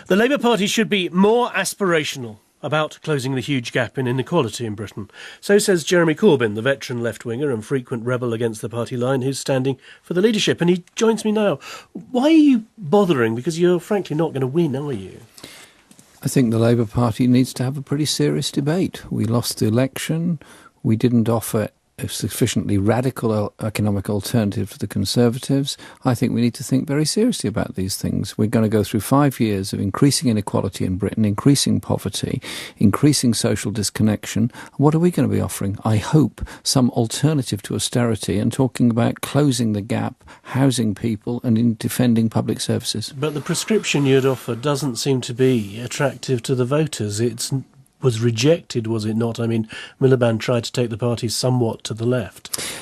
The Labour Party should be more aspirational about closing the huge gap in inequality in Britain. So says Jeremy Corbyn, the veteran left-winger and frequent rebel against the party line, who's standing for the leadership. And he joins me now. Why are you bothering? Because you're frankly not going to win, are you? I think the Labour Party needs to have a pretty serious debate. We lost the election. We didn't offer a sufficiently radical economic alternative to the Conservatives. I think we need to think very seriously about these things. We're going to go through 5 years of increasing inequality in Britain, increasing poverty, increasing social disconnection. What are we going to be offering? I hope some alternative to austerity and talking about closing the gap, housing people and in defending public services. But the prescription you'd offer doesn't seem to be attractive to the voters. It was rejected, was it not? I mean, Miliband tried to take the party somewhat to the left.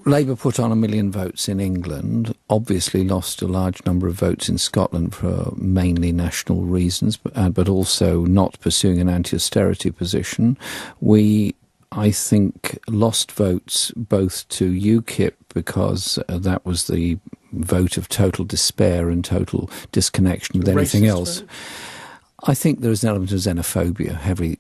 Labour put on 1 million votes in England, obviously lost a large number of votes in Scotland for mainly national reasons, but also not pursuing an anti-austerity position. We, I think, lost votes both to UKIP because that was the vote of total despair and total disconnection with anything else. Vote? I think there is an element of xenophobia heavily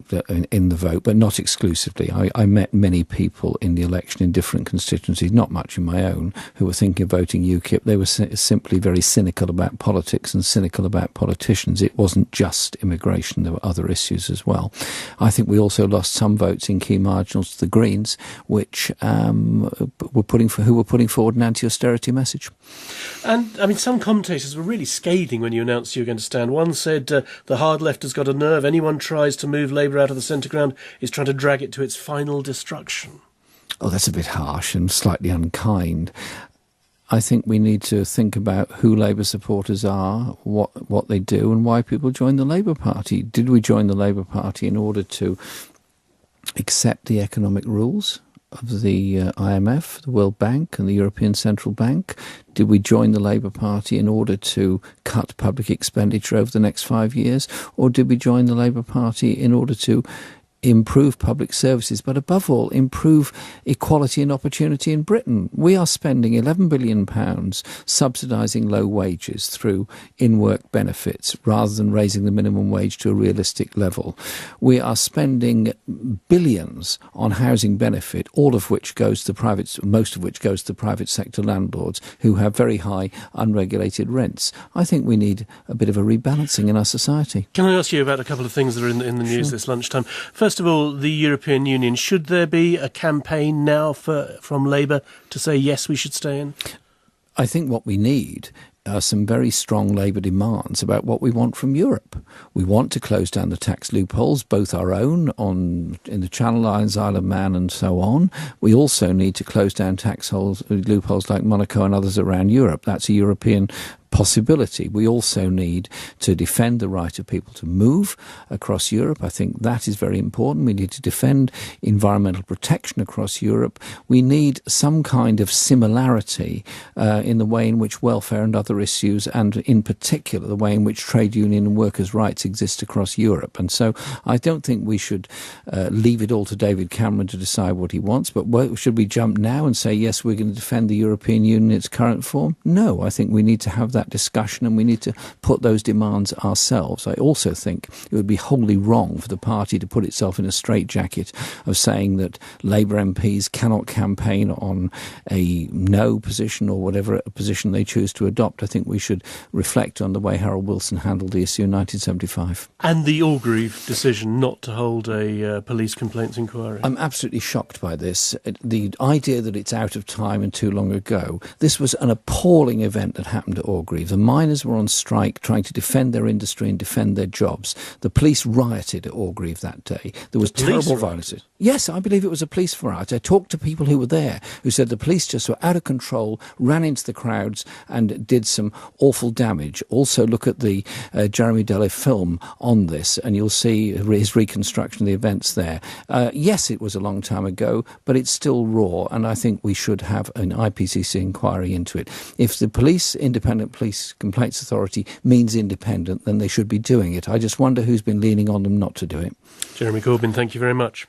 in the vote, but not exclusively. I met many people in the election in different constituencies, not much in my own, who were thinking of voting UKIP. They were simply very cynical about politics and cynical about politicians. It wasn't just immigration. There were other issues as well. I think we also lost some votes in key marginals to the Greens, which were putting forward an anti-austerity message. And, I mean, some commentators were really scathing when you announced you were going to stand. One said the hard left has got a nerve. Anyone tries to move Labour out of the centre ground is trying to drag it to its final destruction. Oh, that's a bit harsh and slightly unkind. I think we need to think about who Labour supporters are, what they do and why people join the Labour Party. Did we join the Labour Party in order to accept the economic rules of the IMF, the World Bank and the European Central Bank? Did we join the Labour Party in order to cut public expenditure over the next 5 years? Or did we join the Labour Party in order to improve public services, but above all, improve equality and opportunity in Britain? We are spending £11 billion subsidising low wages through in-work benefits rather than raising the minimum wage to a realistic level. We are spending billions on housing benefit, all of which goes to most of which goes to private sector landlords who have very high unregulated rents. I think we need a bit of a rebalancing in our society. Can I ask you about a couple of things that are in the news this lunchtime? First of all, the European Union. Should there be a campaign now from Labour to say, yes, we should stay in? I think what we need are some very strong Labour demands about what we want from Europe. We want to close down the tax loopholes, both our own in the Channel Islands, Isle of Man and so on. We also need to close down tax loopholes like Monaco and others around Europe. That's a European possibility. We also need to defend the right of people to move across Europe. I think that is very important. We need to defend environmental protection across Europe. We need some kind of similarity in the way in which welfare and other issues, and in particular the way in which trade union and workers' rights exist across Europe. And so I don't think we should leave it all to David Cameron to decide what he wants, but should we jump now and say, yes, we're going to defend the European Union in its current form? No, I think we need to have that discussion and we need to put those demands ourselves. I also think it would be wholly wrong for the party to put itself in a straitjacket of saying that Labour MPs cannot campaign on a no position or whatever position they choose to adopt. I think we should reflect on the way Harold Wilson handled the issue in 1975. And the Orgreave decision not to hold a police complaints inquiry. I'm absolutely shocked by this. The idea that it's out of time and too long ago. This was an appalling event that happened at Orgreave. The miners were on strike trying to defend their industry and defend their jobs. The police rioted at Orgreave that day. There was terrible violence. Yes, I believe it was a police riot. I talked to people who were there who said the police just were out of control, ran into the crowds and did some awful damage. Also look at the Jeremy Delay film on this and you'll see his reconstruction of the events there. Yes, it was a long time ago, but it's still raw and I think we should have an IPCC inquiry into it. If the Independent Police Complaints Authority means independent, then they should be doing it. I just wonder who's been leaning on them not to do it. Jeremy Corbyn, thank you very much.